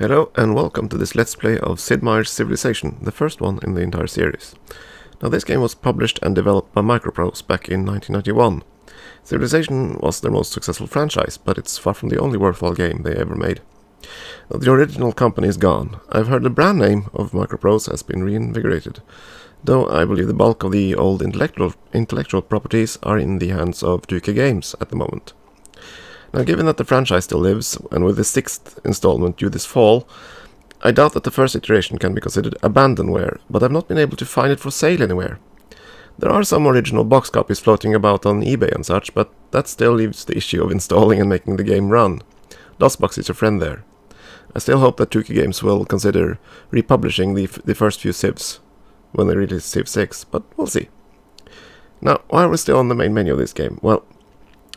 Hello and welcome to this Let's Play of Sid Meier's Civilization, the first one in the entire series. Now this game was published and developed by Microprose back in 1991. Civilization was their most successful franchise, but it's far from the only worthwhile game they ever made. Now, the original company is gone. I've heard the brand name of Microprose has been reinvigorated, though I believe the bulk of the old intellectual properties are in the hands of 2K Games at the moment. Now, given that the franchise still lives, and with the 6th installment due this fall, I doubt that the first iteration can be considered abandonware, but I've not been able to find it for sale anywhere. There are some original box copies floating about on eBay and such, but that still leaves the issue of installing and making the game run. DOSBox is your friend there. I still hope that 2K Games will consider republishing the first few civs when they release Civ 6, but we'll see. Now, why are we still on the main menu of this game? Well,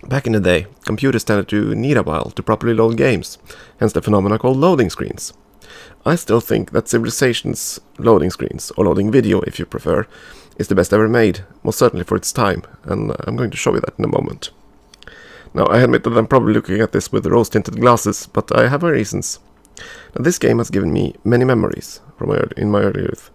back in the day, computers tended to need a while to properly load games, hence the phenomena called loading screens. I still think that Civilization's loading screens, or loading video if you prefer, is the best ever made, most certainly for its time, and I'm going to show you that in a moment. Now, I admit that I'm probably looking at this with rose-tinted glasses, but I have my reasons. Now, this game has given me many memories from in my early youth.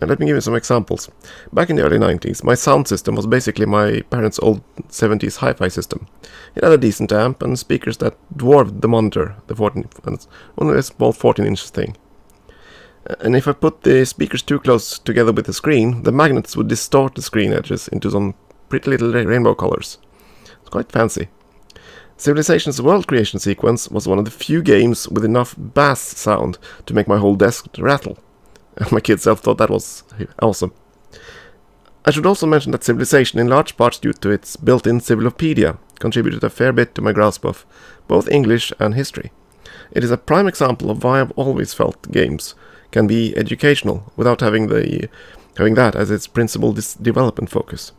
And let me give you some examples. Back in the early 90s, my sound system was basically my parents' old 70s hi-fi system. It had a decent amp and speakers that dwarfed the monitor, the 14, and only a small 14-inch thing. And if I put the speakers too close together with the screen, the magnets would distort the screen edges into some pretty little rainbow colors. It's quite fancy. Civilization's world creation sequence was one of the few games with enough bass sound to make my whole desk rattle. And my kid self thought that was awesome. I should also mention that Civilization, in large parts due to its built-in Civilopedia, contributed a fair bit to my grasp of both English and history. It is a prime example of why I've always felt games can be educational without having that as its principal development focus.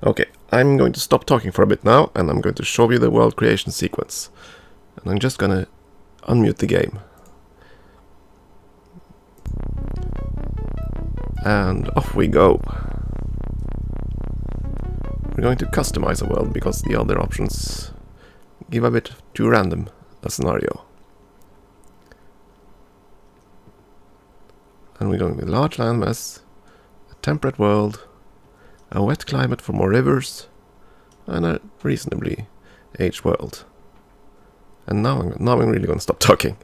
Okay, I'm going to stop talking for a bit now, and I'm going to show you the world creation sequence. And I'm just gonna unmute the game. And off we go. We're going to customize a world because the other options give a bit too random a scenario. And we're going with large landmass, a temperate world, a wet climate for more rivers, and a reasonably aged world. And now I'm really going to stop talking.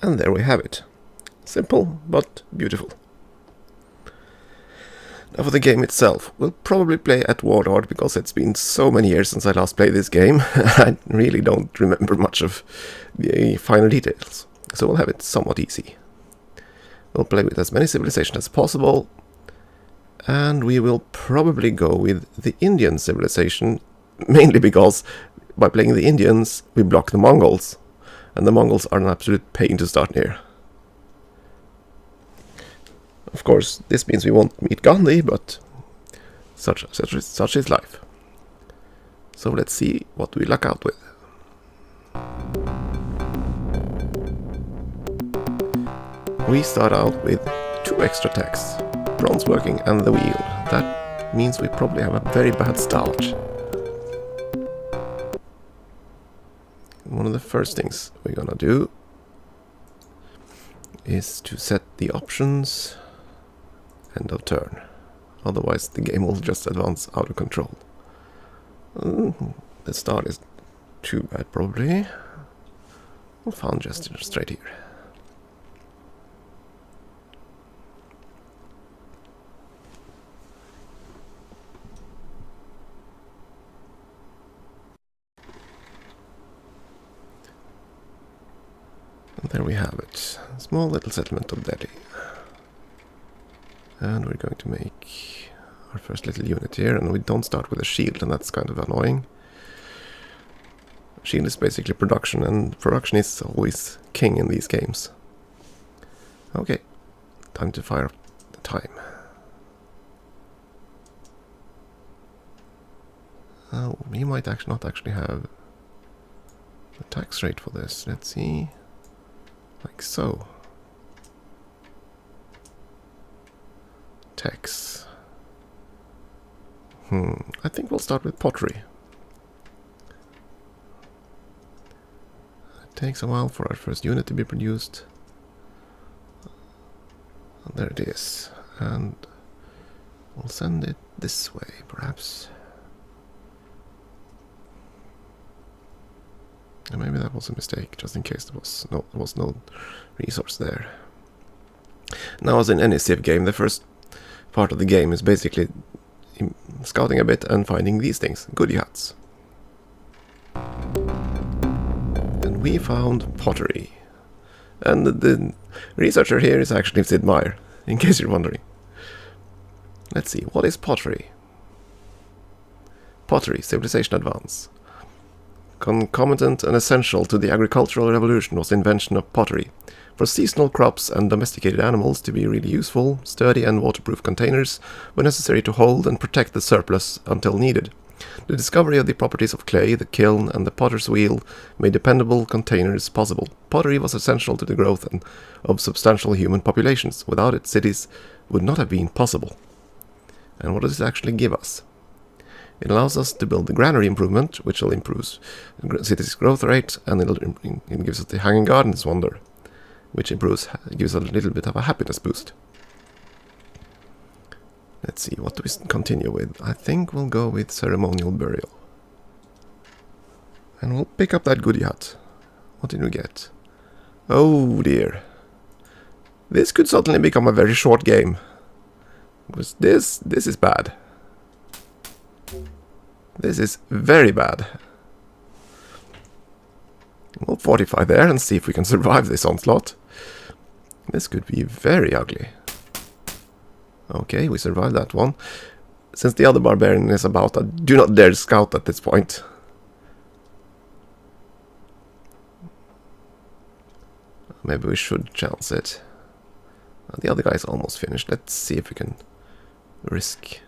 And there we have it. Simple, but beautiful. Now for the game itself, we'll probably play at Warlord because it's been so many years since I last played this game. I really don't remember much of the final details, so we'll have it somewhat easy. We'll play with as many civilizations as possible, and we will probably go with the Indian civilization, mainly because by playing the Indians we block the Mongols, and the Mongols are an absolute pain to start near. Of course, this means we won't meet Gandhi, but such is life. So let's see what we luck out with. We start out with 2 extra techs, bronze working and the wheel. That means we probably have a very bad start. One of the first things we're gonna do is to set the options end of turn. Otherwise the game will just advance out of control. The start is too bad probably. We'll found just straight here. And there we have it. A small little settlement of Delhi. And we're going to make our first little unit here, and we don't start with a shield, and that's kind of annoying. Shield is basically production, and production is always king in these games. Okay, time to fire up the time. Oh, we might actually not actually have the tax rate for this. Let's see. Like so. Tax. I think we'll start with pottery. It takes a while for our first unit to be produced. And there it is. And we'll send it this way, perhaps. And maybe that was a mistake, just in case there was no resource there. Now, as in any Civ game, the first part of the game is basically scouting a bit and finding these things, goodie huts. And we found pottery. And the researcher here is actually Sid Meier, in case you're wondering. Let's see, what is pottery? Pottery, civilization advance. Concomitant and essential to the agricultural revolution was the invention of pottery. For seasonal crops and domesticated animals to be really useful, sturdy and waterproof containers were necessary to hold and protect the surplus until needed. The discovery of the properties of clay, the kiln and the potter's wheel made dependable containers possible. Pottery was essential to the growth of substantial human populations. Without it, cities would not have been possible. And what does it actually give us? It allows us to build the granary improvement, which will improve cities' growth rate, and it gives us the hanging gardens wonder, which gives a little bit of a happiness boost. Let's see, what do we continue with? I think we'll go with ceremonial burial. And we'll pick up that goodie hut. What did we get? Oh dear. This could suddenly become a very short game. Because this is bad. This is very bad. We'll fortify there and see if we can survive this onslaught. This could be very ugly. Okay, we survived that one. Since the other barbarian is about, I do not dare scout at this point. Maybe we should chance it. The other guy is almost finished. Let's see if we can risk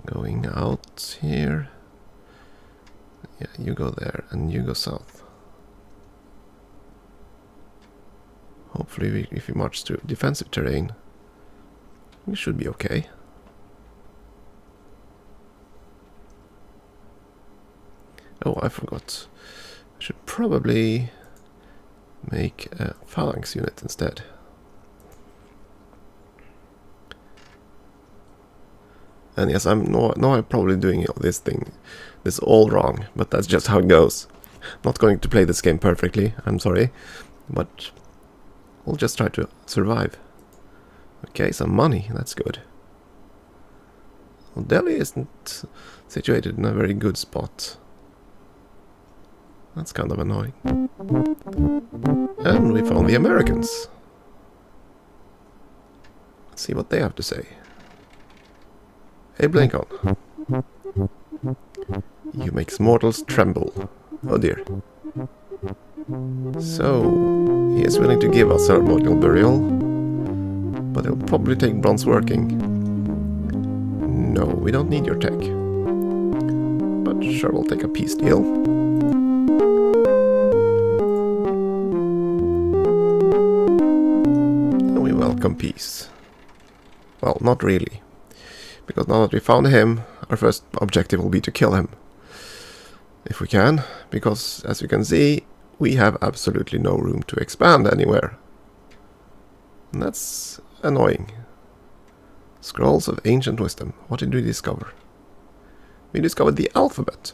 going out here. Yeah, you go there and you go south. Hopefully if we march through defensive terrain, we should be okay. Oh, I forgot. I should probably make a phalanx unit instead. And yes, I'm probably doing this all wrong, but that's just how it goes. Not going to play this game perfectly, I'm sorry, but we'll just try to survive. Okay, some money, that's good. Well, Delhi isn't situated in a very good spot. That's kind of annoying. And we found the Americans. Let's see what they have to say. Hey, Blinken. You make mortals tremble. Oh dear. So, he is willing to give us ceremonial burial, but it'll probably take bronze working. No, we don't need your tech. But sure, we'll take a peace deal. And we welcome peace. Well, not really. Because now that we found him, our first objective will be to kill him. If we can, because as you can see, we have absolutely no room to expand anywhere. And that's annoying. Scrolls of Ancient Wisdom. What did we discover? We discovered the alphabet.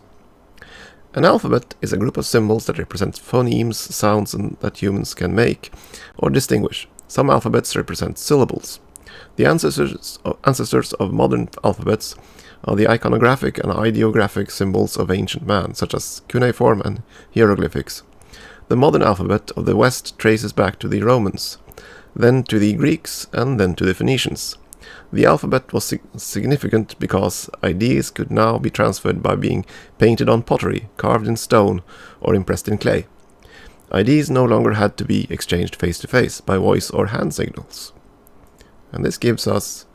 An alphabet is a group of symbols that represent phonemes, sounds that humans can make or distinguish. Some alphabets represent syllables. The ancestors of modern alphabets are the iconographic and ideographic symbols of ancient man, such as cuneiform and hieroglyphics. The modern alphabet of the West traces back to the Romans, then to the Greeks, and then to the Phoenicians. The alphabet was significant because ideas could now be transferred by being painted on pottery, carved in stone, or impressed in clay. Ideas no longer had to be exchanged face to face by voice or hand signals. And this gives us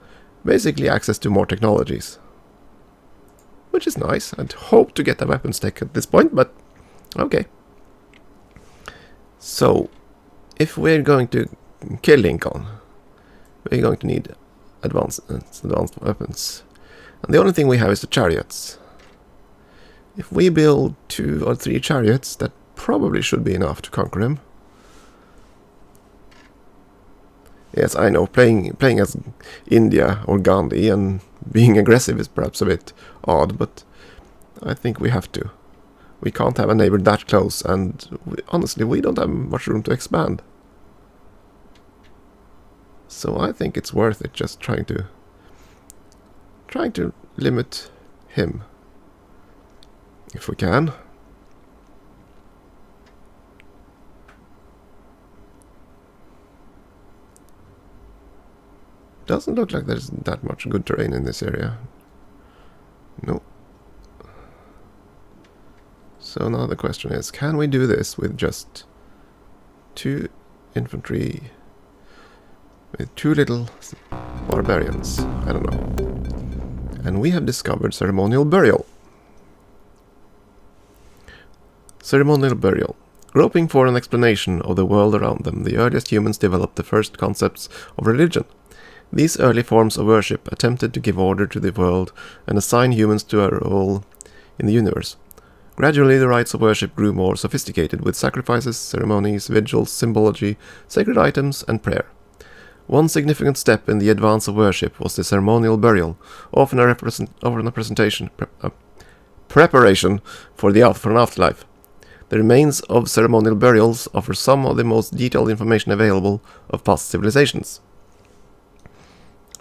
basically access to more technologies. Which is nice. I'd hope to get a weapons tech at this point, but okay. So, if we're going to kill Lincoln, we're going to need advanced weapons. And the only thing we have is the chariots. If we build 2 or 3 chariots, that probably should be enough to conquer him. Yes, I know, playing as India or Gandhi and being aggressive is perhaps a bit odd, but I think we have to. We can't have a neighbor that close, and honestly, we don't have much room to expand. So I think it's worth it just trying to limit him, if we can. Doesn't look like there's that much good terrain in this area. No. So now the question is, can we do this with just 2 infantry, with 2 little barbarians? I don't know. And we have discovered ceremonial burial. Ceremonial burial. Groping for an explanation of the world around them, the earliest humans developed the first concepts of religion. These early forms of worship attempted to give order to the world and assign humans to a role in the universe. Gradually, the rites of worship grew more sophisticated, with sacrifices, ceremonies, vigils, symbology, sacred items, and prayer. One significant step in the advance of worship was the ceremonial burial, often a preparation for an afterlife. The remains of ceremonial burials offer some of the most detailed information available of past civilizations.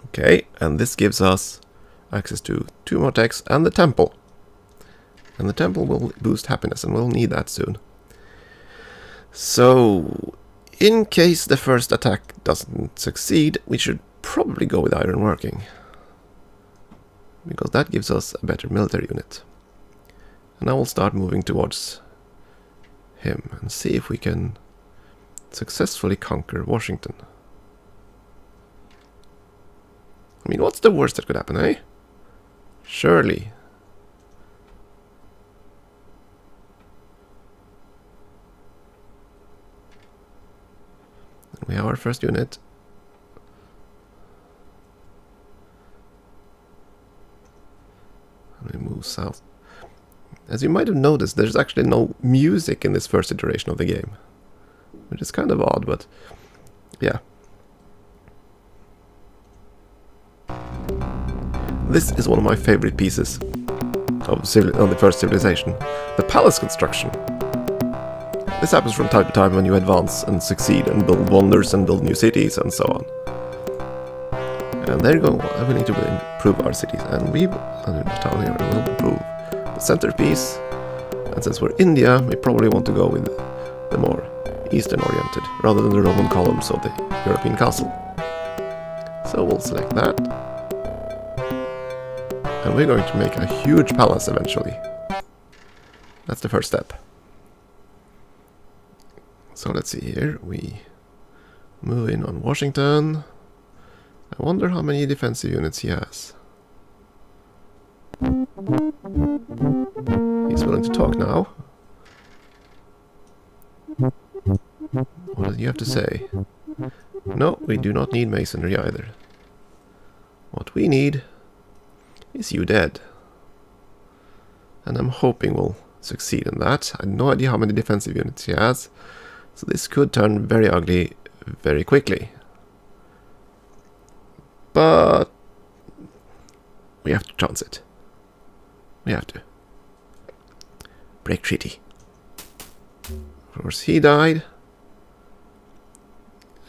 Okay, and this gives us access to 2 more techs and the temple. And the temple will boost happiness, and we'll need that soon. So, in case the first attack doesn't succeed, we should probably go with ironworking, because that gives us a better military unit. And now we'll start moving towards him and see if we can successfully conquer Washington. I mean, what's the worst that could happen, eh? Surely. We have our first unit. And we move south. As you might have noticed, there's actually no music in this first iteration of the game. Which is kind of odd, but yeah. This is one of my favorite pieces of the first civilization. The palace construction. This happens from time to time when you advance and succeed and build wonders and build new cities and so on. And there you go, we need to improve our cities, and the town here will improve the centerpiece. And since we're India, we probably want to go with the more eastern oriented, rather than the Roman columns of the European castle. So we'll select that. And we're going to make a huge palace eventually. That's the first step. So let's see here, we move in on Washington. I wonder how many defensive units he has. He's willing to talk now. What do you have to say? No, we do not need masonry either. What we need is you dead. And I'm hoping we'll succeed in that. I have no idea how many defensive units he has, so this could turn very ugly very quickly. But we have to chance it. We have to. Break treaty. Of course, he died.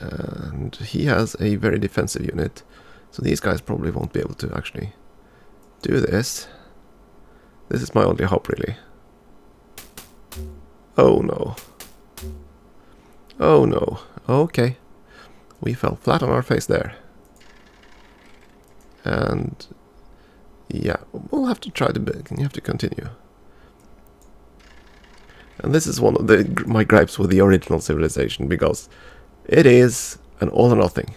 And he has a very defensive unit. So these guys probably won't be able to actually do this. This is my only hope, really. Oh no. Oh no. Okay. We fell flat on our face there. And yeah, we'll have to try to build. You have to continue. And this is one of my gripes with the original civilization, because it is an all or nothing.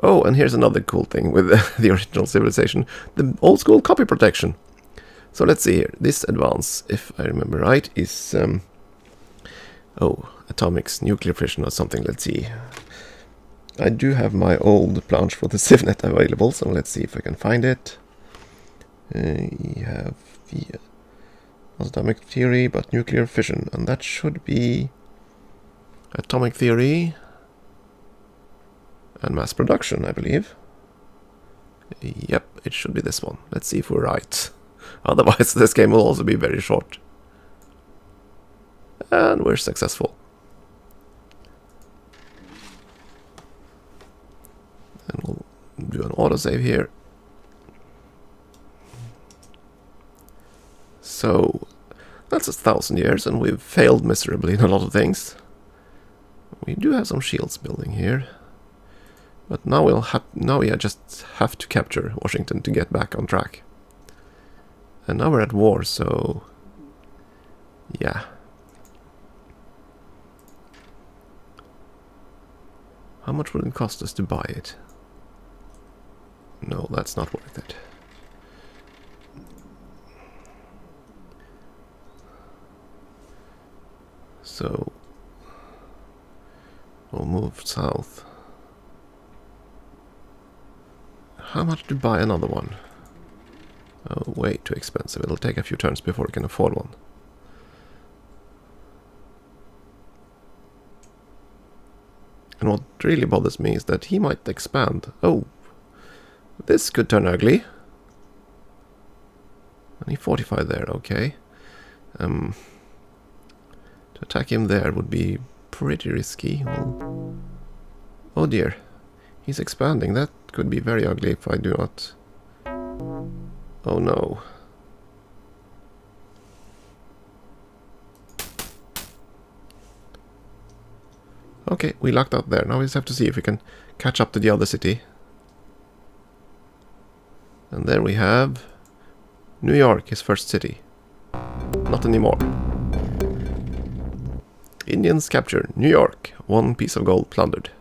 Oh, and here's another cool thing with the original civilization: the old school copy protection. So let's see here. This advance, if I remember right, is atomics, nuclear fission or something. Let's see. I do have my old planche for the CivNet available, so let's see if I can find it. We have the atomic theory, but nuclear fission, and that should be atomic theory and mass production, I believe. Yep, it should be this one. Let's see if we're right. Otherwise, this game will also be very short. And we're successful. And we'll do an autosave here. So that's 1,000 years, and we've failed miserably in a lot of things. We do have some shields building here, but now we just have to capture Washington to get back on track. And now we're at war, so yeah. How much would it cost us to buy it? No, that's not worth it. So we'll move south. How much to buy another one? Oh, way too expensive. It'll take a few turns before we can afford one. And what really bothers me is that he might expand. Oh, this could turn ugly. Only 45 there, okay. To attack him there would be pretty risky. Well, oh dear, he's expanding. That could be very ugly if I do not. Oh no. Okay, we lucked out there. Now we just have to see if we can catch up to the other city. And there we have New York, his first city. Not anymore. Indians capture New York. 1 piece of gold plundered.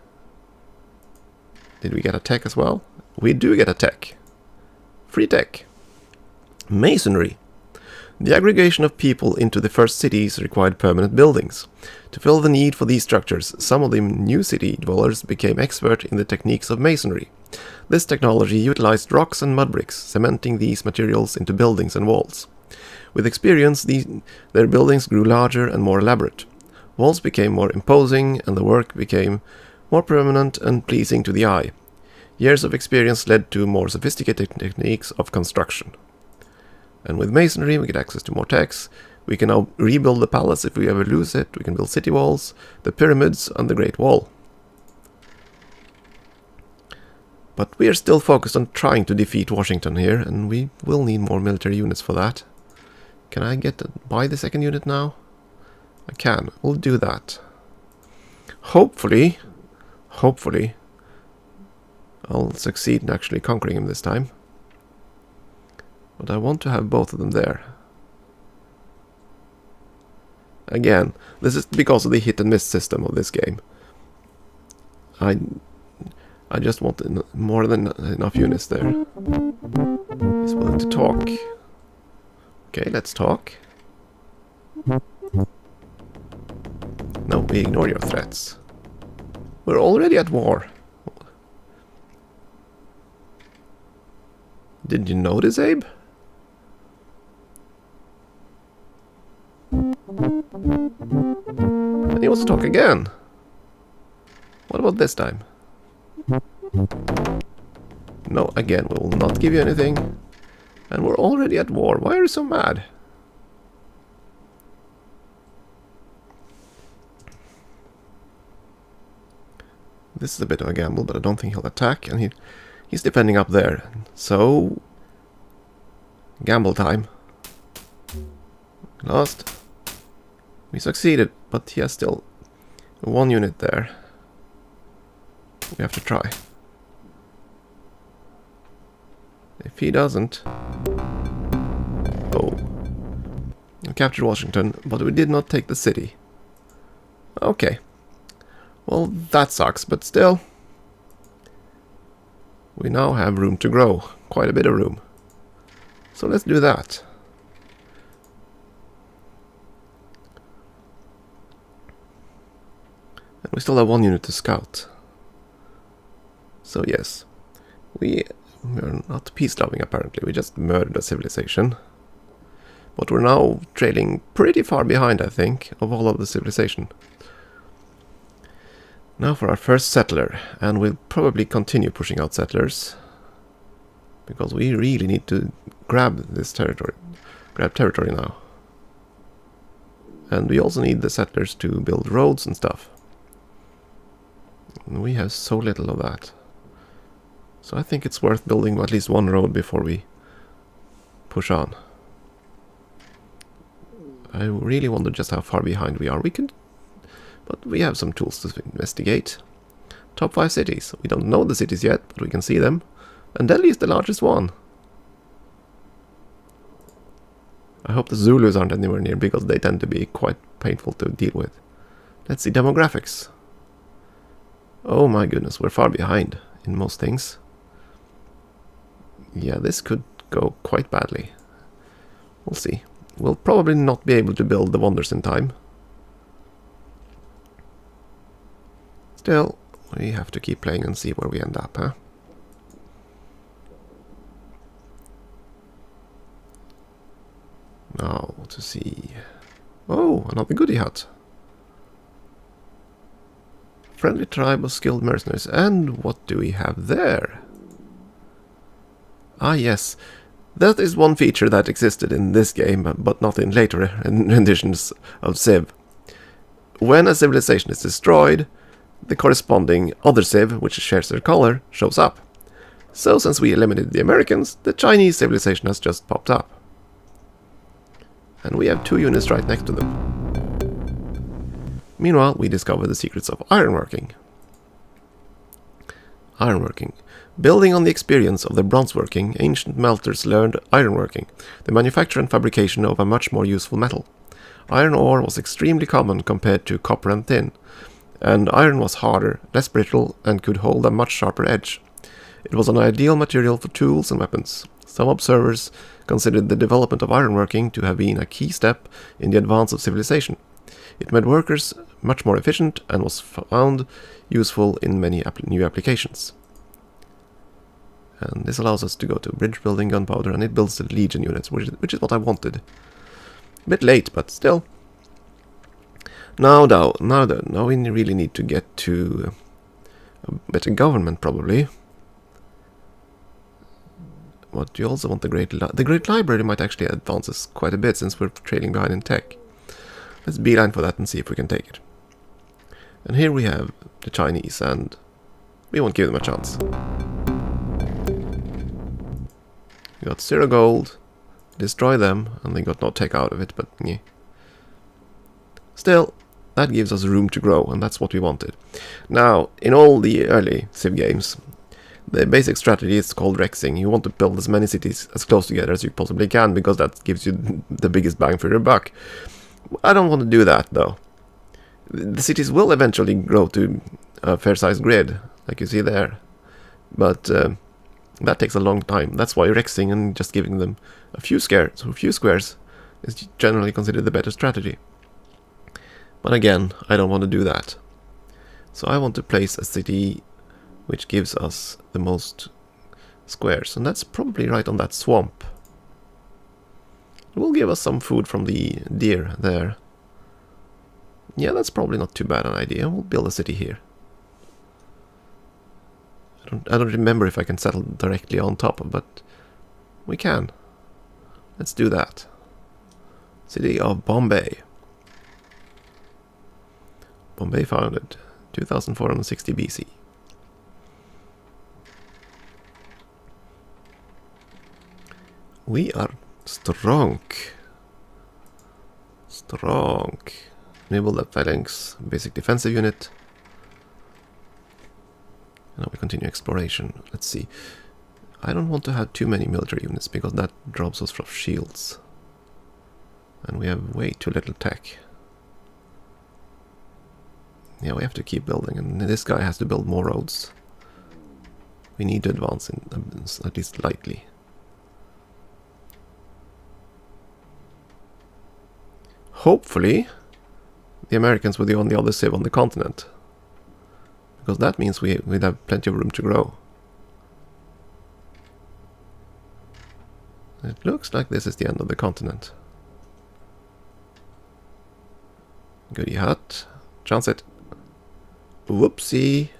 Did we get a tech as well? We do get a tech. Free tech. Masonry. The aggregation of people into the first cities required permanent buildings. To fill the need for these structures, some of the new city dwellers became expert in the techniques of masonry. This technology utilized rocks and mud bricks, cementing these materials into buildings and walls. With experience, their buildings grew larger and more elaborate. Walls became more imposing, and the work became more permanent and pleasing to the eye. Years of experience led to more sophisticated techniques of construction. And with masonry, we get access to more techs. We can now rebuild the palace if we ever lose it. We can build city walls, the pyramids, and the Great Wall. But we are still focused on trying to defeat Washington here, and we will need more military units for that. Can I buy the second unit now? I can. We'll do that. Hopefully, I'll succeed in actually conquering him this time. But I want to have both of them there. Again, this is because of the hit and miss system of this game. I just want more than enough units there. He's willing to talk. Okay, let's talk. No, we ignore your threats. We're already at war. Did you notice, Abe? And he wants to talk again. What about this time? No, again, we will not give you anything. And we're already at war. Why are you so mad? This is a bit of a gamble, but I don't think he'll attack. And he's defending up there. So, gamble time. Lost. We succeeded, but he has still one unit there. We have to try. If he doesn't... Oh. We captured Washington, but we did not take the city. Okay. Well, that sucks, but still... We now have room to grow. Quite a bit of room. So let's do that. And we still have one unit to scout. So yes, we're not peace-loving apparently, we just murdered a civilization. But we're now trailing pretty far behind, I think, of all of the civilization. Now for our first settler, and we'll probably continue pushing out settlers. Because we really need to grab this territory, now. And we also need the settlers to build roads and stuff. And we have so little of that. So I think it's worth building at least one road before we push on. I really wonder just how far behind we are. But we have some tools to investigate. Top 5 cities. We don't know the cities yet, but we can see them. And Delhi is the largest one. I hope the Zulus aren't anywhere near, because they tend to be quite painful to deal with. Let's see demographics. Oh my goodness, we're far behind in most things. Yeah, this could go quite badly. We'll see. We'll probably not be able to build the wonders in time. Still, we have to keep playing and see where we end up, huh? Now, to see... Oh, another goodie hut. Friendly tribe of skilled mercenaries. And what do we have there? Ah, yes. That is one feature that existed in this game, but not in later renditions of Civ. When a civilization is destroyed, the corresponding other Civ, which shares their color, shows up. So since we eliminated the Americans, the Chinese civilization has just popped up. And we have 2 units right next to them. Meanwhile, we discover the secrets of ironworking. Ironworking. Building on the experience of the bronzeworking, ancient melters learned ironworking, the manufacture and fabrication of a much more useful metal. Iron ore was extremely common compared to copper and tin, and iron was harder, less brittle, and could hold a much sharper edge. It was an ideal material for tools and weapons. Some observers considered the development of ironworking to have been a key step in the advance of civilization. It made workers much more efficient and was found useful in many new applications. And this allows us to go to bridge building, gunpowder, and it builds the legion units, which is what I wanted. A bit late, but still. Now we really need to get to a better government, probably. But you also want the Great Library might actually advance us quite a bit since we're trailing behind in tech. Let's beeline for that and see if we can take it. And here we have the Chinese, and we won't give them a chance. We got 0 gold, destroy them, and they got no tech out of it, but yeah. Still, that gives us room to grow, and that's what we wanted. Now, in all the early Civ games, the basic strategy is called rexing. You want to build as many cities as close together as you possibly can, because that gives you the biggest bang for your buck. I don't want to do that, though. The cities will eventually grow to a fair-sized grid, like you see there. But that takes a long time. That's why rexing and just giving them a few squares is generally considered the better strategy. But again, I don't want to do that. So I want to place a city which gives us the most squares. And that's probably right on that swamp. It will give us some food from the deer there. Yeah, that's probably not too bad an idea. We'll build a city here. I don't remember if I can settle directly on top, but we can. Let's do that. City of Bombay. Bombay founded 2460 BC. We are strong. Strong. Enable the Phalanx basic defensive unit. Now we continue exploration. Let's see. I don't want to have too many military units because that drops us from shields. And we have way too little tech. Yeah, we have to keep building, and this guy has to build more roads. We need to advance in at least slightly. Hopefully, the Americans will be on the other civ on the continent. Because that means we'd have plenty of room to grow. It looks like this is the end of the continent. Goody hut. Chance it. Whoopsie.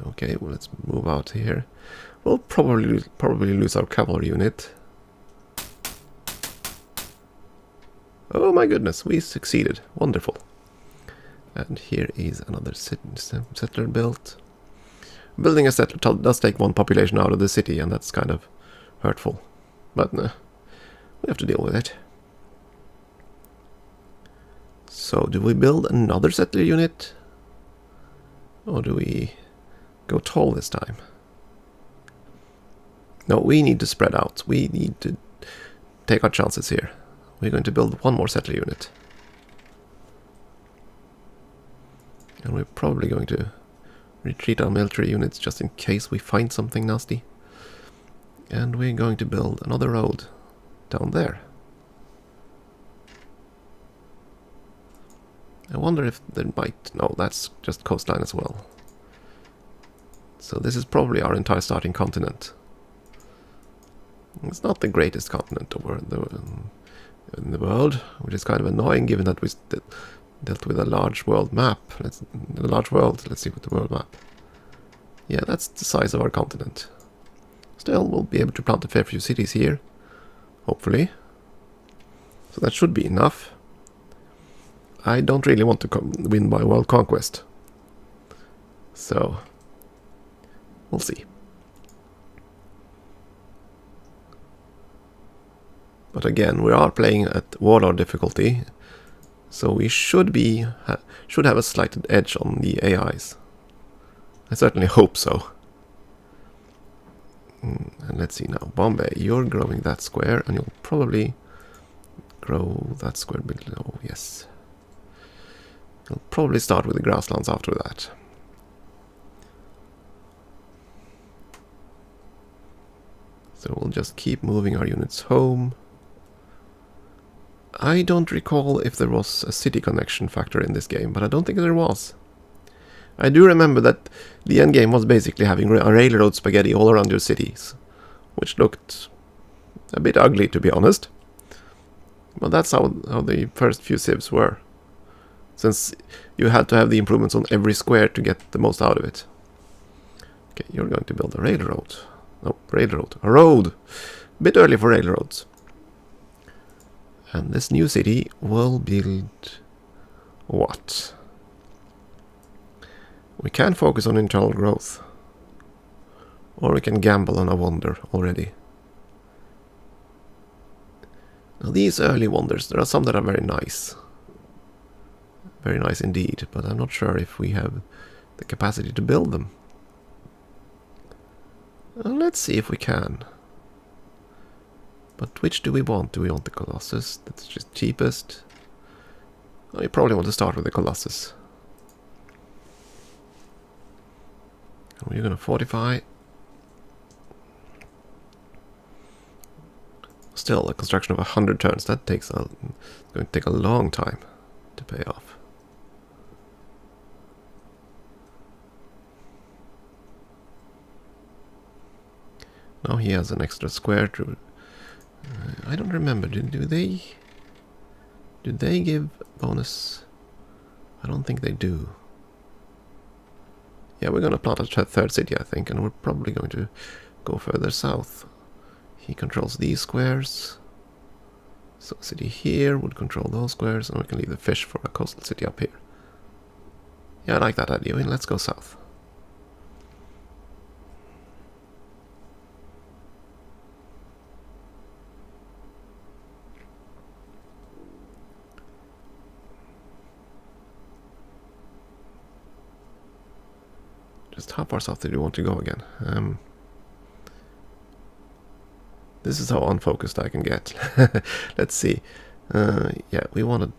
Okay, well, let's move out here. We'll probably lose our cavalry unit. Oh my goodness, we succeeded. Wonderful. And here is another settler built. Building a settler does take one population out of the city, and that's kind of hurtful. But we have to deal with it. So, do we build another settler unit? Or do we go tall this time? No, we need to spread out. We need to take our chances here. We're going to build one more settler unit. And we're probably going to retreat our military units just in case we find something nasty. And we're going to build another road down there. I wonder if there might... No, that's just coastline as well. So this is probably our entire starting continent. It's not the greatest continent in the world, which is kind of annoying given that we dealt with a large world map. Let's see what the world map. Yeah, that's the size of our continent. Still, we'll be able to plant a fair few cities here, hopefully. So that should be enough. I don't really want to win by world conquest. So, we'll see. But again, we are playing at warlord difficulty, so we should have a slight edge on the AIs. I certainly hope so. And let's see now, Bombay, you're growing that square, and you'll probably grow that square below. Yes. You'll probably start with the grasslands after that. So we'll just keep moving our units home. I don't recall if there was a city connection factor in this game, but I don't think there was. I do remember that the endgame was basically having a railroad spaghetti all around your cities, which looked a bit ugly, to be honest. But that's how the first few civs were, since you had to have the improvements on every square to get the most out of it. Okay, you're going to build a railroad. No, railroad. A road! A bit early for railroads. And this new city will build what? We can focus on internal growth. Or we can gamble on a wonder already. Now these early wonders, there are some that are very nice. Very nice indeed, but I'm not sure if we have the capacity to build them. Let's see if we can. But which do we want? Do we want the Colossus? That's just cheapest. Oh, you probably want to start with the Colossus. And we're going to fortify. Still, the construction of 100 turns, that takes it's going to take a long time to pay off. Now he has an extra square to... I don't remember, did they give bonus? I don't think they do. Yeah, we're going to plant a third city, I think, and we're probably going to go further south. He controls these squares. So a city here would control those squares, and we can leave the fish for a coastal city up here. Yeah, I like that idea. Let's go south. Just how far south did you want to go again? This is how unfocused I can get. Let's see. Yeah, we wanted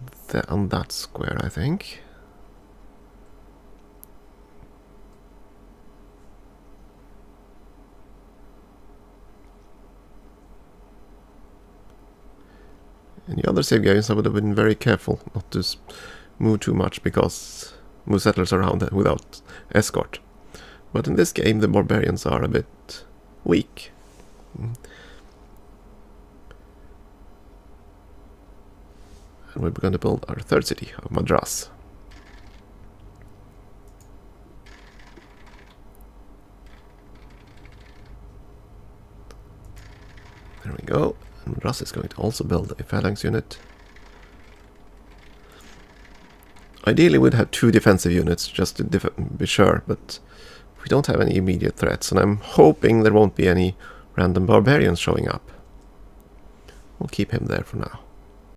on that square, I think. In the other save games, I would have been very careful not to move too much, because move settlers around without escort. But in this game, the barbarians are a bit weak. And we're going to build our third city of Madras. There we go. And Madras is going to also build a phalanx unit. Ideally we'd have 2 defensive units just to be sure, but we don't have any immediate threats, and I'm hoping there won't be any random barbarians showing up. We'll keep him there for now.